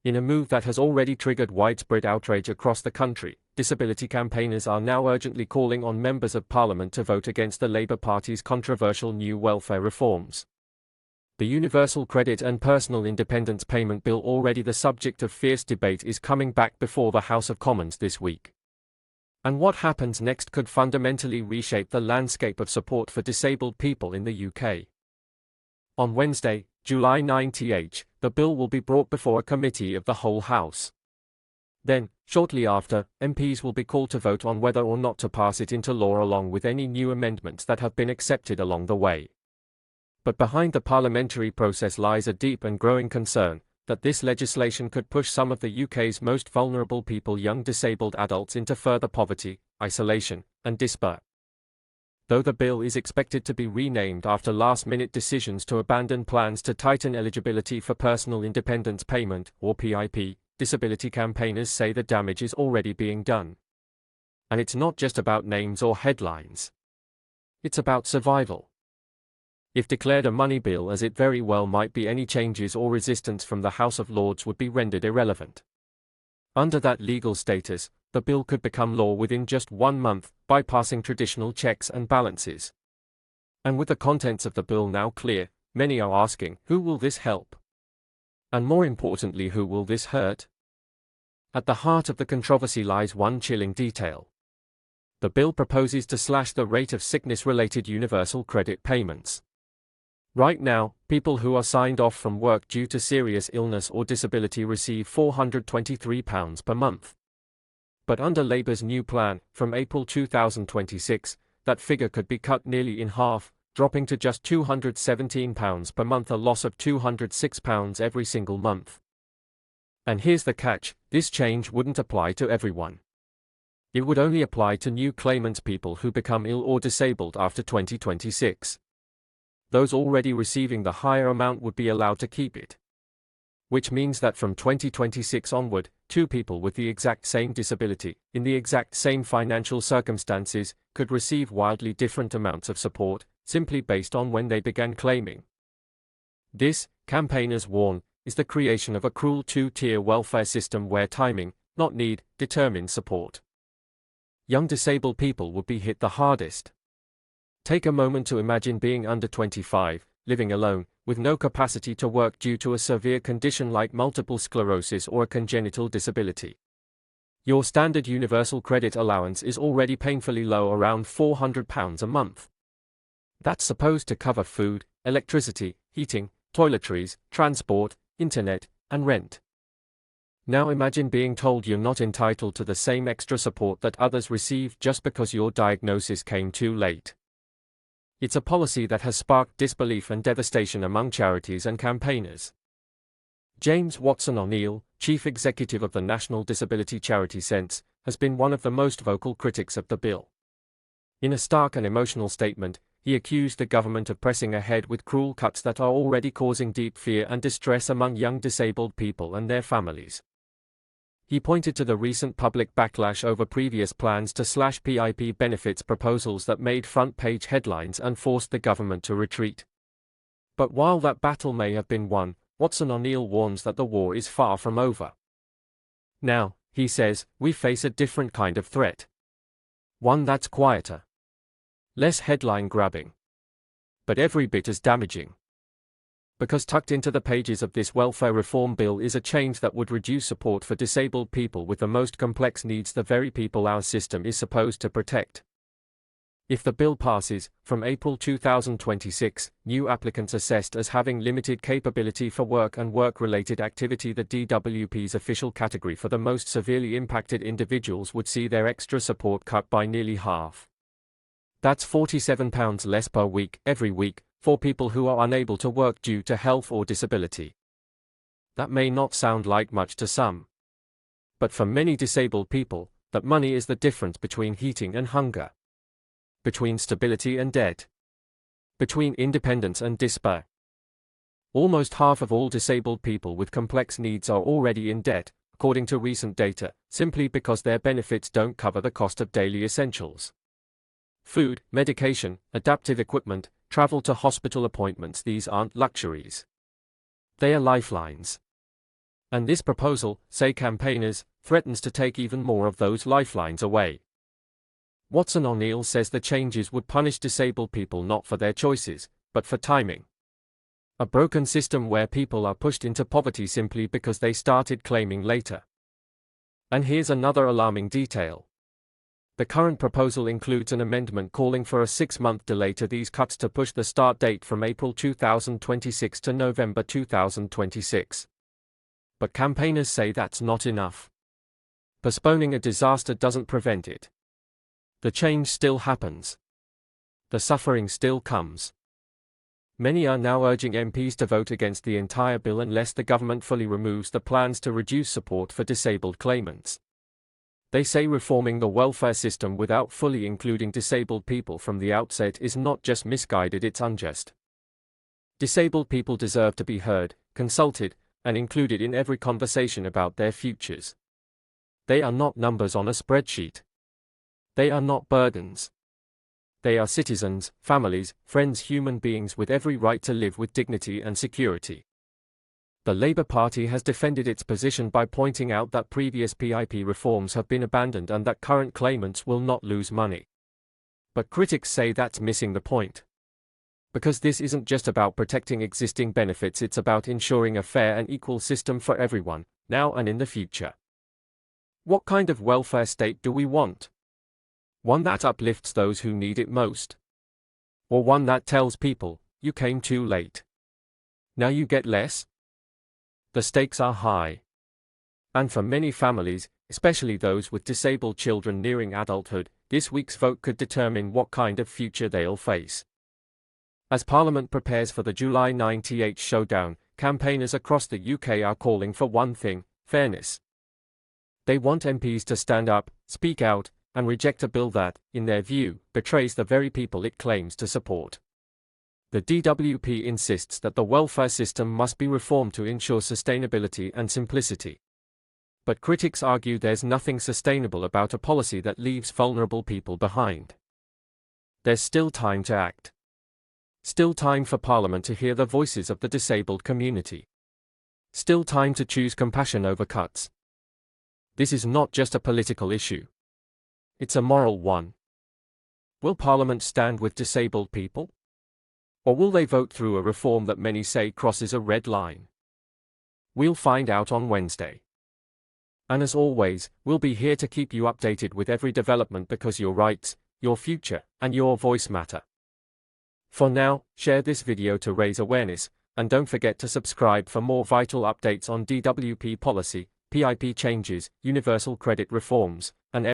In a move that has already triggered widespread outrage across the country, disability campaigners are now urgently calling on members of Parliament to vote against the Labour Party's controversial new welfare reforms. The Universal Credit and Personal Independence Payment Bill, already the subject of fierce debate, is coming back before the House of Commons this week. And what happens next could fundamentally reshape the landscape of support for disabled people in the UK. On Wednesday, July 9, the bill will be brought before a committee of the whole House. Then, shortly after, MPs will be called to vote on whether or not to pass it into law, along with any new amendments that have been accepted along the way. But behind the parliamentary process lies a deep and growing concern that this legislation could push some of the UK's most vulnerable people, young disabled adults, into further poverty, isolation, and despair. Though the bill is expected to be renamed after last-minute decisions to abandon plans to tighten eligibility for personal independence payment, or PIP, disability campaigners say the damage is already being done. And it's not just about names or headlines. It's about survival. If declared a money bill, as it very well might be, any changes or resistance from the House of Lords would be rendered irrelevant. Under that legal status, the bill could become law within just 1 month, bypassing traditional checks and balances. And with the contents of the bill now clear, many are asking, who will this help? And more importantly, who will this hurt? At the heart of the controversy lies one chilling detail. The bill proposes to slash the rate of sickness-related universal credit payments. Right now, people who are signed off from work due to serious illness or disability receive £423 per month. But under Labour's new plan, from April 2026, that figure could be cut nearly in half, dropping to just £217 per month, a loss of £206 every single month. And here's the catch: this change wouldn't apply to everyone. It would only apply to new claimants, people who become ill or disabled after 2026. Those already receiving the higher amount would be allowed to keep it. Which means that from 2026 onward, two people with the exact same disability, in the exact same financial circumstances, could receive wildly different amounts of support, simply based on when they began claiming. This, campaigners warn, is the creation of a cruel two-tier welfare system where timing, not need, determines support. Young disabled people would be hit the hardest. Take a moment to imagine being under 25, living alone, with no capacity to work due to a severe condition like multiple sclerosis or a congenital disability. Your standard universal credit allowance is already painfully low, around £400 a month. That's supposed to cover food, electricity, heating, toiletries, transport, internet, and rent. Now imagine being told you're not entitled to the same extra support that others receive just because your diagnosis came too late. It's a policy that has sparked disbelief and devastation among charities and campaigners. James Watson O'Neill, chief executive of the national disability charity Sense, has been one of the most vocal critics of the bill. In a stark and emotional statement, he accused the government of pressing ahead with cruel cuts that are already causing deep fear and distress among young disabled people and their families. He pointed to the recent public backlash over previous plans to slash PIP benefits, proposals that made front-page headlines and forced the government to retreat. But while that battle may have been won, Watson O'Neill warns that the war is far from over. Now, he says, we face a different kind of threat. One that's quieter. Less headline-grabbing. But every bit as damaging. Because tucked into the pages of this welfare reform bill is a change that would reduce support for disabled people with the most complex needs, the very people our system is supposed to protect. If the bill passes, from April 2026, new applicants assessed as having limited capability for work and work-related activity, the DWP's official category for the most severely impacted individuals, would see their extra support cut by nearly half. That's £47 less per week, every week, for people who are unable to work due to health or disability. That may not sound like much to some. But for many disabled people, that money is the difference between heating and hunger. Between stability and debt. Between independence and despair. Almost half of all disabled people with complex needs are already in debt, according to recent data, simply because their benefits don't cover the cost of daily essentials. Food, medication, adaptive equipment, travel to hospital appointments, these aren't luxuries. They are lifelines. And this proposal, say campaigners, threatens to take even more of those lifelines away. Watson O'Neill says the changes would punish disabled people not for their choices, but for timing. A broken system where people are pushed into poverty simply because they started claiming later. And here's another alarming detail. The current proposal includes an amendment calling for a 6-month delay to these cuts to push the start date from April 2026 to November 2026. But campaigners say that's not enough. Postponing a disaster doesn't prevent it. The change still happens. The suffering still comes. Many are now urging MPs to vote against the entire bill unless the government fully removes the plans to reduce support for disabled claimants. They say reforming the welfare system without fully including disabled people from the outset is not just misguided, it's unjust. Disabled people deserve to be heard, consulted, and included in every conversation about their futures. They are not numbers on a spreadsheet. They are not burdens. They are citizens, families, friends, human beings with every right to live with dignity and security. The Labour Party has defended its position by pointing out that previous PIP reforms have been abandoned and that current claimants will not lose money. But critics say that's missing the point. Because this isn't just about protecting existing benefits, it's about ensuring a fair and equal system for everyone, now and in the future. What kind of welfare state do we want? One that uplifts those who need it most? Or one that tells people, you came too late. Now you get less? The stakes are high. And for many families, especially those with disabled children nearing adulthood, this week's vote could determine what kind of future they'll face. As Parliament prepares for the July 98 showdown, campaigners across the UK are calling for one thing: fairness. They want MPs to stand up, speak out, and reject a bill that, in their view, betrays the very people it claims to support. The DWP insists that the welfare system must be reformed to ensure sustainability and simplicity. But critics argue there's nothing sustainable about a policy that leaves vulnerable people behind. There's still time to act. Still time for Parliament to hear the voices of the disabled community. Still time to choose compassion over cuts. This is not just a political issue. It's a moral one. Will Parliament stand with disabled people? Or will they vote through a reform that many say crosses a red line? We'll find out on Wednesday. And as always, we'll be here to keep you updated with every development because your rights, your future, and your voice matter. For now, share this video to raise awareness, and don't forget to subscribe for more vital updates on DWP policy, PIP changes, universal credit reforms, and